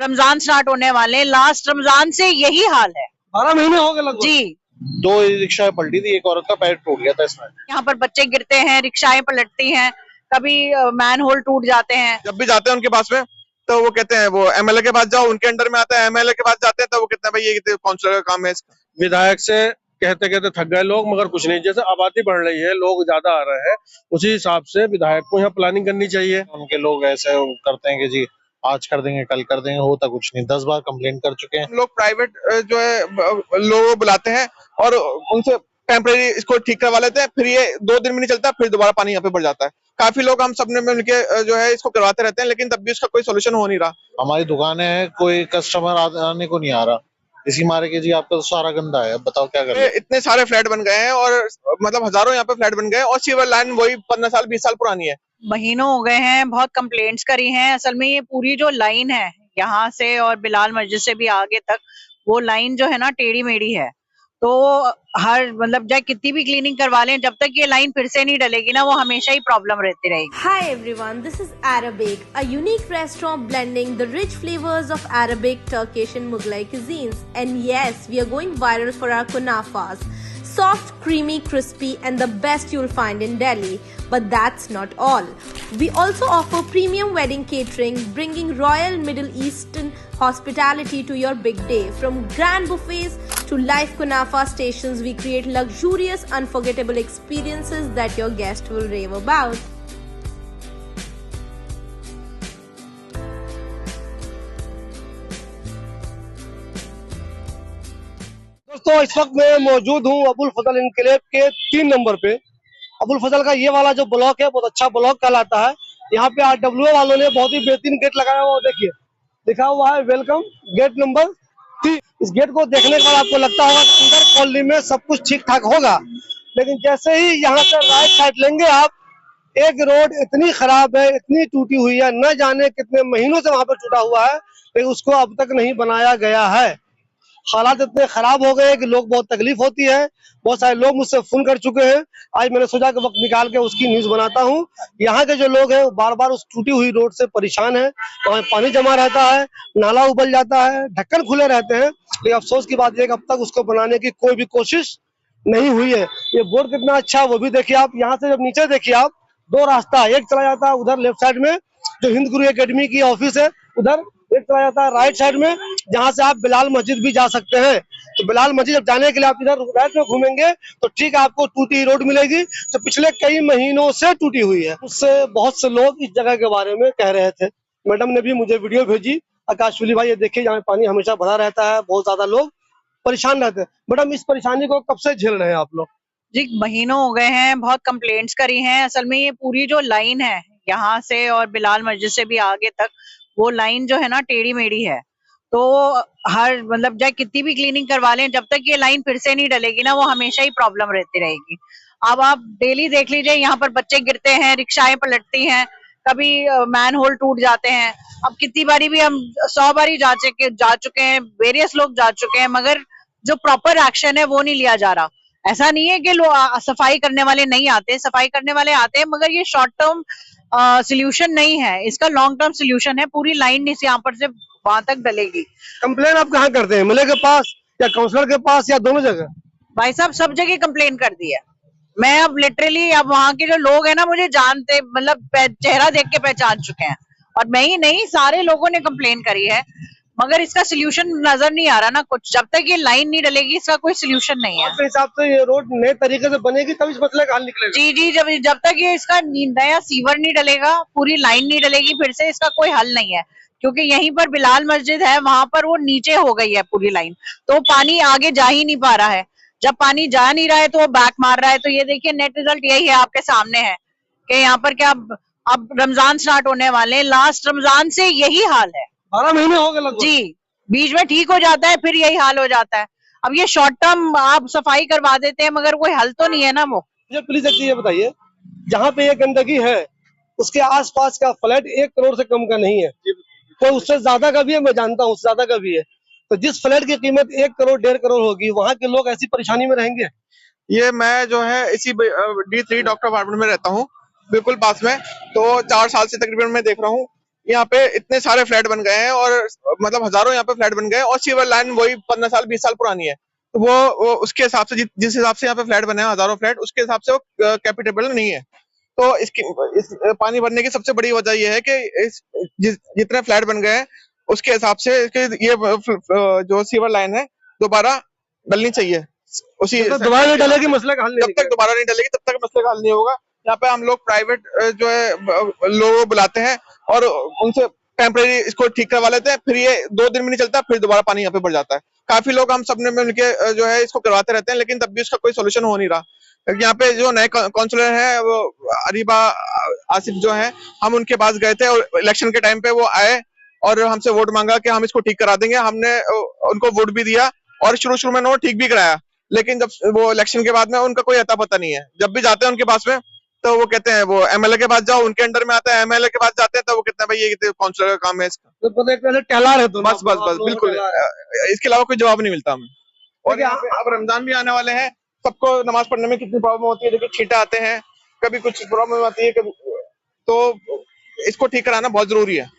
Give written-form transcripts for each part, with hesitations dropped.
Ramzan start होने वाले, last Ramzan से यही हाल है। 12 महीने हो गए लगभग जी। 2 रिक्शा पलटी थी, एक औरत का पैर टूट गया था इसमें। यहाँ पर बच्चे गिरते हैं, रिक्शाएं पलटती हैं, कभी मैन होल टूट जाते हैं। जब भी जाते हैं उनके पास में तो वो कहते हैं वो एमएलए के पास जाओ, उनके अंडर में आता है। एमएलए के पास जाते हैं तो वो कहते हैं भाई ये काउंसलर का काम है। विधायक से कहते कहते थक गए लोग, मगर कुछ नहीं। जैसे आबादी बढ़ रही है, लोग ज्यादा आ रहे हैं, उसी हिसाब से विधायक को यहाँ प्लानिंग करनी चाहिए। उनके लोग ऐसे करते हैं कि जी आज कर देंगे, कल कर देंगे, होता कुछ नहीं। 10 बार कंप्लेंट कर चुके हैं। हम लोग प्राइवेट जो है लोग बुलाते हैं और उनसे टेम्परेरी इसको ठीक करवा लेते हैं, फिर ये 2 दिन में नहीं चलता, फिर दोबारा पानी यहाँ पे बढ़ जाता है। काफी लोग हम सबने मिलके जो है इसको करवाते रहते हैं, लेकिन तब भी उसका कोई सोल्यूशन हो नहीं रहा। हमारी दुकानें हैं, कोई कस्टमर आने को नहीं आ रहा, इसी मारे के जी आपका तो सारा गंदा है। अब बताओ क्या करें। इतने सारे फ्लैट बन गए हैं और मतलब हजारों यहाँ पे फ्लैट बन गए हैं और सीवर लाइन वही 15 साल 20 साल पुरानी है। महीनों हो गए हैं, बहुत कंप्लेंट्स करी हैं। असल में ये पूरी जो लाइन है यहाँ से और बिलाल मस्जिद से भी आगे तक, वो लाइन जो है ना टेढ़ी मेढ़ी है। तो हर मतलब चाहे कितनी भी क्लीनिंग करवा लें, जब तक ये लाइन फिर से नहीं डलेगी ना, वो हमेशा ही प्रॉब्लम रहती रहेगी। Hi everyone, this is Arabic, a unique restaurant blending the rich flavors of Arabic, Turkish and Mughlai cuisines. And yes, we are going viral for our kunafas. Soft, creamy, crispy and the best you'll find in Delhi. But that's not all. We also offer premium wedding catering, bringing royal Middle Eastern hospitality to your big day. From grand buffets to live kunafa stations, we create luxurious, unforgettable experiences that your guests will rave about. दोस्तों इस वक्त मैं मौजूद हूँ अबुल फजल इनकलेब के 3 number पे। अबुल फजल का ये वाला जो ब्लॉक है बहुत अच्छा ब्लॉक कहलाता है। यहाँ पे RWA वालों ने बहुत ही बेहतरीन गेट लगाया हुआ, देखिए लिखा हुआ है वेलकम गेट नंबर 3। इस गेट को देखने के बाद आपको लगता होगा कि अंदर कॉलोनी में सब कुछ ठीक ठाक होगा, लेकिन जैसे ही यहाँ से राइट साइड लेंगे आप, एक रोड इतनी खराब है, इतनी टूटी हुई है, न जाने कितने महीनों से वहां पर टूटा हुआ है, लेकिन उसको अब तक नहीं बनाया गया है। हालात इतने खराब हो गए कि लोग बहुत तकलीफ होती है। बहुत सारे लोग मुझसे फोन कर चुके हैं। आज मैंने सोचा कि वक्त निकाल के उसकी न्यूज बनाता हूँ। यहाँ के जो लोग हैं वो बार बार उस टूटी हुई रोड से परेशान है। वहाँ पानी जमा रहता है, नाला उबल जाता है, ढक्कन खुले रहते हैं, लेकिन अफसोस की बात यह कि अब तक उसको बनाने की कोई भी कोशिश नहीं हुई है। ये बोर्ड कितना अच्छा है वो भी देखिए आप। यहाँ से जब नीचे देखिए आप, 2 रास्ता, एक चला जाता है उधर लेफ्ट साइड में जो हिंद गुरु एकेडमी की ऑफिस है, उधर एक चला जाता है राइट साइड में जहाँ से आप बिलाल मस्जिद भी जा सकते हैं। तो बिलाल मस्जिद जब जाने के लिए आप इधर राइट में घूमेंगे तो ठीक आपको टूटी रोड मिलेगी जो पिछले कई महीनों से टूटी हुई है। उससे बहुत से लोग इस जगह के बारे में कह रहे थे। मैडम ने भी मुझे वीडियो भेजी, आकाशवाली भाई ये देखिए यहाँ पानी हमेशा भरा रहता है, बहुत ज्यादा लोग परेशान रहते हैं। मैडम इस परेशानी को कब से झेल रहे हैं आप लोग? जी महीनों हो गए हैं, बहुत कंप्लेंट्स करी हैं। असल में ये पूरी जो लाइन है यहाँ से और बिलाल मस्जिद से भी आगे तक, वो लाइन जो है ना टेढ़ी मेढ़ी है। तो हर मतलब चाहे कितनी भी क्लीनिंग करवा लें, जब तक ये लाइन फिर से नहीं डलेगी ना, वो हमेशा ही प्रॉब्लम रहती रहेगी। अब आप डेली देख लीजिए, यहाँ पर बच्चे गिरते हैं, रिक्शाएं पलटती हैं, कभी मैन होल टूट जाते हैं। अब कितनी बारी भी हम 100 बारी जा चुके हैं, वेरियस लोग जा चुके हैं, मगर जो प्रॉपर एक्शन है वो नहीं लिया जा रहा। ऐसा नहीं है कि लोग सफाई करने वाले नहीं आते, सफाई करने वाले आते हैं, मगर ये शॉर्ट टर्म सोल्यूशन नहीं है, इसका लॉन्ग टर्म सोल्यूशन है। पूरी लाइन इस यहाँ पर से वहां तक डलेगी। कंप्लेन आप कहाँ करते हैं, एमएलए के पास या काउंसलर के पास या दोनों जगह? भाई साहब सब जगह कंप्लेन कर दी है। मैं अब लिटरली अब वहाँ के जो लोग हैं ना मुझे जानते, मतलब चेहरा देख के पहचान चुके हैं, और मैं ही नहीं सारे लोगों ने कंप्लेन करी है, मगर इसका सोल्यूशन नजर नहीं आ रहा ना कुछ। जब तक ये लाइन नहीं डलेगी इसका कोई सोल्यूशन नहीं है। आपके हिसाब से ये रोड नए तरीके से बनेगी तब इस मसले का हल निकलेगा? जी जी, जब तक ये इसका नया सीवर नहीं डलेगा, पूरी लाइन नहीं डलेगी फिर से, इसका कोई हल नहीं है। क्योंकि यहीं पर बिलाल मस्जिद है, वहां पर वो नीचे हो गई है पूरी लाइन, तो पानी आगे जा ही नहीं पा रहा है। जब पानी जा नहीं रहा है तो वो बैक मार रहा है। तो ये देखिए नेट रिजल्ट यही है, आपके सामने है कि यहाँ पर क्या अब रमजान स्टार्ट होने वाले, लास्ट रमजान से यही हाल है। 12 महीने हो गए लगभग। जी, बीच में ठीक हो जाता है, फिर यही हाल हो जाता है। अब ये शॉर्ट टर्म आप सफाई करवा देते हैं, मगर कोई हल तो नहीं है ना वो। मुझे प्लीज एक चीज ये बताइए, जहाँ पे ये गंदगी है उसके आसपास का फ्लैट 1 करोड़ से कम का नहीं है, तो उससे ज्यादा का भी है, मैं जानता हूँ उससे ज्यादा का भी है। तो जिस फ्लैट की कीमत 1 करोड़ 1.5 करोड़ होगी, वहाँ के लोग ऐसी परेशानी में रहेंगे? ये मैं जो है इसी D3 डॉक्टर अपार्टमेंट में रहता हूँ, बिल्कुल पास में। तो 4 साल से तकरीबन मैं देख रहा हूँ यहाँ पे इतने सारे फ्लैट बन गए हैं और मतलब हजारों यहाँ पे फ्लैट बन गए हैं और सीवर लाइन वही 15 साल 20 साल पुरानी है। तो वो उसके हिसाब से जिस हिसाब से यहाँ पे फ्लैट बने हैं हजारों फ्लैट, उसके हिसाब से वो कैपिटेबल नहीं है। तो इस पानी भरने की सबसे बड़ी वजह ये है कि जितने फ्लैट बन गए हैं उसके हिसाब से ये जो सीवर लाइन है दोबारा डलनी चाहिए। उसी तो दोबारा नहीं डलेगी, मसले का हल नहीं जब तक दोबारा नहीं डलेगी तब तक मसले का हल नहीं होगा। यहाँ पे हम लोग प्राइवेट जो है लोगों को बुलाते हैं और उनसे टेम्परेरी इसको ठीक करवा लेते हैं, फिर ये 2 दिन में नहीं चलता, फिर दोबारा पानी यहाँ पे बढ़ जाता है। काफी लोग हम सबने मिलके जो है इसको करवाते रहते हैं, लेकिन तब भी उसका कोई सोल्यूशन हो नहीं रहा। यहाँ पे जो नए काउंसलर है वो अरीबा आसिफ जो है, हम उनके पास गए थे और इलेक्शन के टाइम पे वो आए और हमसे वोट मांगा कि हम इसको ठीक करा देंगे। हमने उनको वोट भी दिया और शुरू में उन्होंने ठीक भी कराया, लेकिन जब वो इलेक्शन के बाद में उनका कोई अता पता नहीं है। जब भी जाते हैं उनके पास में तो वो कहते हैं वो एमएलए के पास जाओ, उनके अंडर में आता है। एमएलए के पास जाते हैं तो वो कहते हैं भाई ये काउंसलर का काम है इसका। तो मतलब एक तरह से टहला रहे, बस बस बस बिल्कुल, इसके अलावा कोई जवाब नहीं मिलता हमें। और यहाँ पे अब रमजान भी आने वाले हैं, सबको नमाज पढ़ने में कितनी प्रॉब्लम होती है, देखिए छींटा आते हैं, कभी कुछ प्रॉब्लम आती है, कभी तो इसको ठीक कराना बहुत जरूरी है।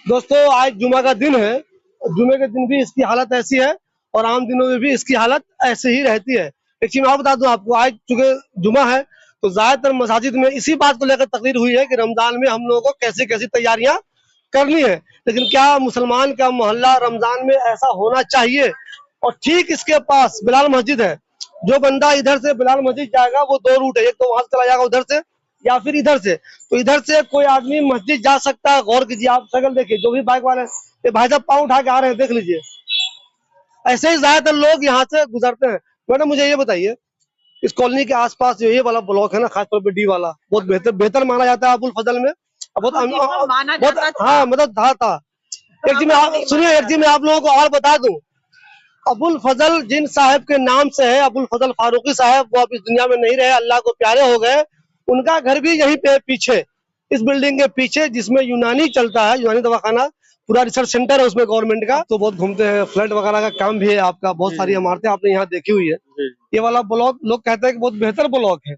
दोस्तों आज जुमा का दिन है, जुमे के दिन भी इसकी हालत ऐसी है और आम दिनों में भी इसकी हालत ऐसे ही रहती है। एक चीज मैं बता दूं आपको, आज चूंकि जुमा है तो ज्यादातर मसाजिद में इसी बात को लेकर तकरीर हुई है कि रमजान में हम लोगों को कैसी कैसी तैयारियां करनी है। लेकिन क्या मुसलमान का मोहल्ला रमजान में ऐसा होना चाहिए? और ठीक इसके पास बिलाल मस्जिद है, जो बंदा इधर से बिलाल मस्जिद जाएगा वो 2 रूट है, एक तो वहां से चला जाएगा उधर से या फिर इधर से। तो इधर से कोई आदमी मस्जिद जा सकता है। गौर कीजिए, आप शक्ल देखिए, जो भी बाइक वाले ये भाई साहब पाँव उठा के आ रहे हैं, देख लीजिए। ऐसे ही ज्यादातर लोग यहाँ से गुजरते हैं। मैडम मुझे ये बताइए, इस कॉलोनी के आसपास जो ये वाला ब्लॉक है ना, खासतौर पर डी वाला, बहुत बेहतर माना जाता है अबुल फजल में। बहुत हाँ मतलब था। एक चीज मैं सुनिए, एक चीज मैं आप लोगों को और बता दूं, अबुल फजल जिन साहब के नाम से है, अबुल फजल फारूकी साहब, वो अब इस दुनिया में नहीं रहे, अल्लाह को प्यारे हो गए। उनका घर भी यहीं पे पीछे, इस बिल्डिंग के पीछे, जिसमें यूनानी चलता है, यूनानी दवाखाना, पूरा रिसर्च सेंटर है उसमें गवर्नमेंट का। तो बहुत घूमते हैं, फ्लैट वगैरह का काम भी है आपका, बहुत सारी इमारतें आपने यहाँ देखी हुई है। ये वाला ब्लॉक लोग कहते हैं कि बहुत बेहतर ब्लॉक है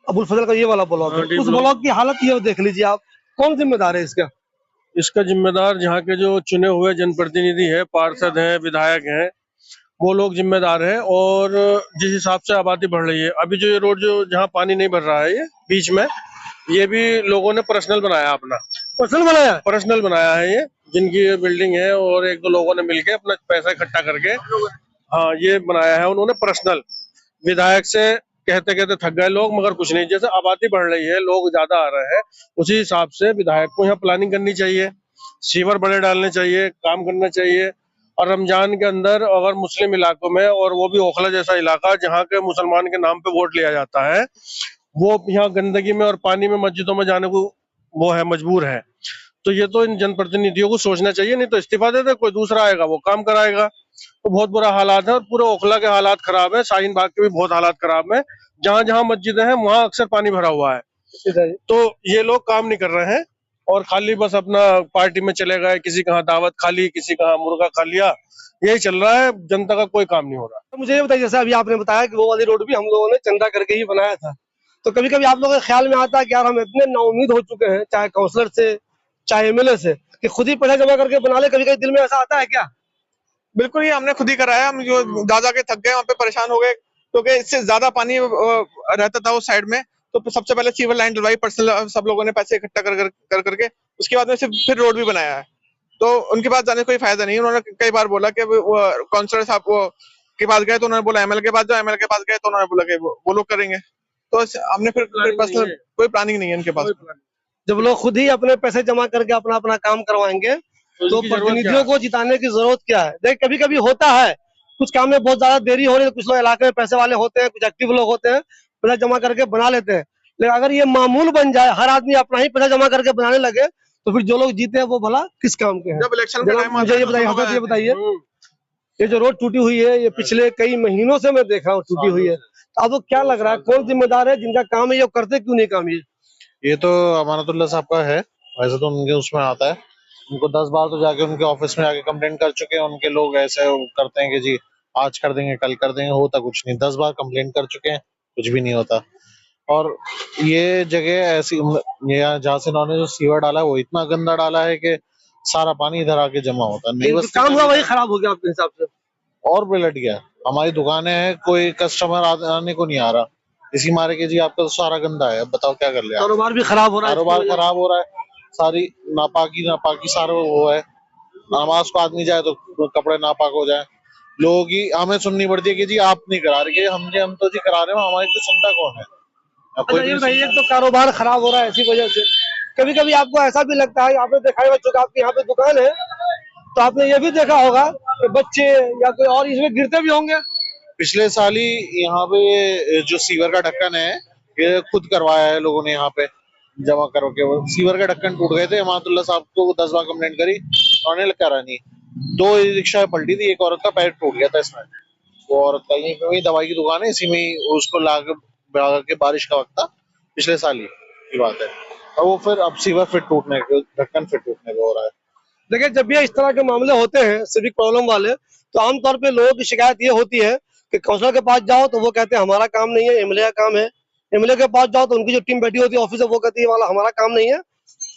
अबुल फजल का, ये वाला ब्लॉक है। उस ब्लॉक की हालत ये देख लीजिए आप। कौन जिम्मेदार है इसका? इसका जिम्मेदार यहाँ के जो चुने हुए जनप्रतिनिधि है, पार्षद हैं, विधायक हैं, वो लोग जिम्मेदार हैं। और जिस हिसाब से आबादी बढ़ रही है, अभी जो ये रोड जो जहाँ पानी नहीं भर रहा है ये बीच में, ये भी लोगों ने पर्सनल बनाया, अपना पर्सनल बनाया है ये, जिनकी ये बिल्डिंग है, और 1-2 लोगों ने मिलके अपना पैसा इकट्ठा करके हाँ ये बनाया है उन्होंने पर्सनल। विधायक से कहते कहते थक गए लोग, मगर कुछ नहीं। जैसे आबादी बढ़ रही है, लोग ज्यादा आ रहे हैं, उसी हिसाब से विधायक को यहाँ प्लानिंग करनी चाहिए, सीवर बड़े डालने चाहिए, काम करना चाहिए। और रमजान के अंदर अगर मुस्लिम इलाकों में, और वो भी ओखला जैसा इलाका जहाँ के मुसलमान के नाम पे वोट लिया जाता है, वो यहाँ गंदगी में और पानी में मस्जिदों में जाने को वो है, मजबूर है। तो ये तो इन जनप्रतिनिधियों को सोचना चाहिए, नहीं तो इस्तीफा दे दे, कोई दूसरा आएगा वो काम कराएगा। तो बहुत बुरा हालात है, और पूरे ओखला के हालात खराब है, शाहीन बाग के भी बहुत हालात खराब है। जहां जहां मस्जिदें हैं वहां अक्सर पानी भरा हुआ है। तो ये लोग काम नहीं कर रहे हैं और खाली बस अपना पार्टी में चले गए, किसी कहाँ दावत खा ली, किसी कहाँ मुर्गा खा लिया, यही चल रहा है, जनता का कोई काम नहीं हो रहा। तो मुझे ये बताइए, जैसे अभी आपने बताया कि वो वाली रोड भी हम लोगों ने चंदा करके ही बनाया था, तो कभी कभी आप लोगों के ख्याल में आता है कि यार हम इतने नाउम्मीद हो चुके हैं, चाहे काउंसलर से चाहे एमएलए से, कि खुद ही पैसा जमा करके बना ले? कभी कभी दिल में ऐसा आता है क्या? बिल्कुल, ये हमने खुद ही कराया। हम जो जा के थक गए, वहाँ पे परेशान हो गए, क्योंकि इससे ज्यादा पानी रहता था उस साइड में। तो सबसे पहले सीवर लाइन डलवाई पर्सनल, सब लोगों ने पैसे इकट्ठा कर करके, उसके बाद में फिर रोड भी बनाया है। तो उनके पास जाने का कोई फायदा नहीं। उन्होंने कई बार बोला कि वो काउंसलर साहब वो के पास गए तो उन्होंने बोला एमएलए के पास जाओ, एमएलए के पास गए तो उन्होंने बोला कि वो लोग करेंगे। तो हमने फिर पर्सनल, कोई प्लानिंग नहीं है इनके पास। जब लोग खुद ही अपने पैसे जमा करके अपना अपना काम करवाएंगे तो प्रतिनिधियों को जिताने की जरूरत क्या है? देख, कभी कभी होता है कुछ काम में बहुत ज्यादा देरी हो रही है, कुछ लोग इलाके में पैसे वाले होते हैं, कुछ एक्टिव लोग होते हैं, पैसा जमा करके बना लेते हैं। लेकिन अगर ये मामूल बन जाए, हर आदमी अपना ही पैसा जमा करके बनाने लगे, तो फिर जो लोग जीते हैं वो भला किस काम के हैं? जब इलेक्शन का टाइम मुझे ये बताइए, हजरत ये बताइए, ये जो रोड टूटी हुई है, ये पिछले कई महीनों से मैं देखा हूँ टूटी हुई है, तो अब क्या लग रहा है कौन जिम्मेदार है? जिनका काम है ये करते क्यों नहीं काम? ये तो अमानतुल्लाह साहब का है, वैसे तो उनके उसमें आता है। उनको 10 बार तो जाके उनके ऑफिस में जाके कंप्लेंट कर चुके हैं। उनके लोग ऐसे करते हैं कि जी आज कर देंगे, कल कर देंगे, होता कुछ नहीं। 10 बार कंप्लेंट कर चुके हैं, कुछ भी नहीं होता। और ये जगह ऐसी, ये जहाँ से इन्होंने जो सीवर डाला है वो इतना गंदा डाला है कि सारा पानी इधर आके जमा होता है। नई जो बस्ती काम हुआ वही खराब हो गया आपके हिसाब से? और बिलट गया। हमारी दुकानें हैं, कोई कस्टमर आने को नहीं आ रहा, इसी मारे के जी आपका तो सारा गंदा है। अब बताओ क्या कर ले आप? कारोबार भी खराब हो रहा है, कारोबार खराब हो रहा है, सारी नापाकी सारा वो है। नमाज को आदमी जाए तो कपड़े नापाक हो जाए। लोगों की हमें सुननी पड़ती है कि जी आप नहीं करा रहे, हम तो जी करा रहे हैं, हमारी तो सुनता कौन है? कोई अच्छा ये भी बताइए, सुनता एक तो कारोबार खराब हो रहा है इसी वजह से, कभी कभी आपको ऐसा भी लगता है, आपने देखा है बच्चों का, आपके यहाँ पे दुकान है तो आपने ये भी देखा होगा कि बच्चे या कोई और इसमें गिरते भी होंगे? पिछले साल ही यहाँ पे ये जो सीवर का ढक्कन है ये खुद करवाया है लोगों ने, यहाँ पे जमा करके वो सीवर के ढक्कन टूट गए थे। अमानतुल्ला साहब को 10 बार कंप्लेंट करी, उन्होंने करा नहीं। 2 रिक्शा पलटी थी, एक औरत का पैर टूट गया था इसमें। वो औरत का यहीं पे, वही दवाई की दुकान है, इसी में ही उसको ला के बारिश का वक्त था, पिछले साल ही की बात है। और वो फिर अब सीवर फिर टूटने के, ढक्कन फिर टूटने को हो रहा है। देखिए जब भी इस तरह के मामले होते हैं सिविक प्रॉब्लम वाले, तो आमतौर पे लोगों की शिकायत ये होती है कि काउंसलर के पास जाओ तो वो कहते हैं हमारा काम नहीं है, एमएलए का काम है। एमएलए के पास जाओ तो उनकी जो टीम बैठी होती है ऑफिस में, वो कहती है वाला हमारा काम नहीं है,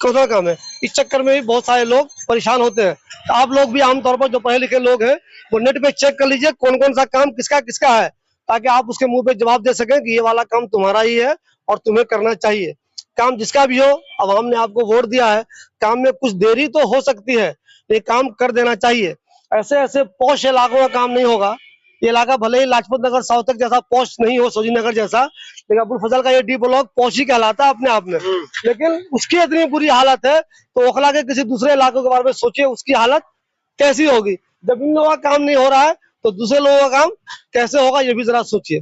काउंसलर का काम है। इस चक्कर में भी बहुत सारे लोग परेशान होते हैं। तो आप लोग भी आमतौर पर जो पढ़े लिखे लोग हैं वो नेट पे चेक कर लीजिए कौन कौन सा काम किसका किसका है, ताकि आप उसके मुंह पे जवाब दे सकें कि ये वाला काम तुम्हारा ही है और तुम्हें करना चाहिए। काम जिसका भी हो, अवाम ने आपको वोट दिया है, काम में कुछ देरी तो हो सकती है, ये काम कर देना चाहिए। ऐसे ऐसे पॉश इलाकों का काम नहीं होगा। ये इलाका भले ही लाजपत नगर साउथ तक जैसा पॉश नहीं हो, सोजी नगर जैसा, लेकिन अबुल फजल का ये डी ब्लॉक पॉश ही कहलाता है अपने आप में। लेकिन उसकी इतनी बुरी हालत है तो ओखला के किसी दूसरे इलाकों के बारे में सोचिए उसकी हालत कैसी होगी। जब इन लोगों का काम नहीं हो रहा है तो दूसरे लोगों का काम कैसे होगा, ये भी जरा सोचिए।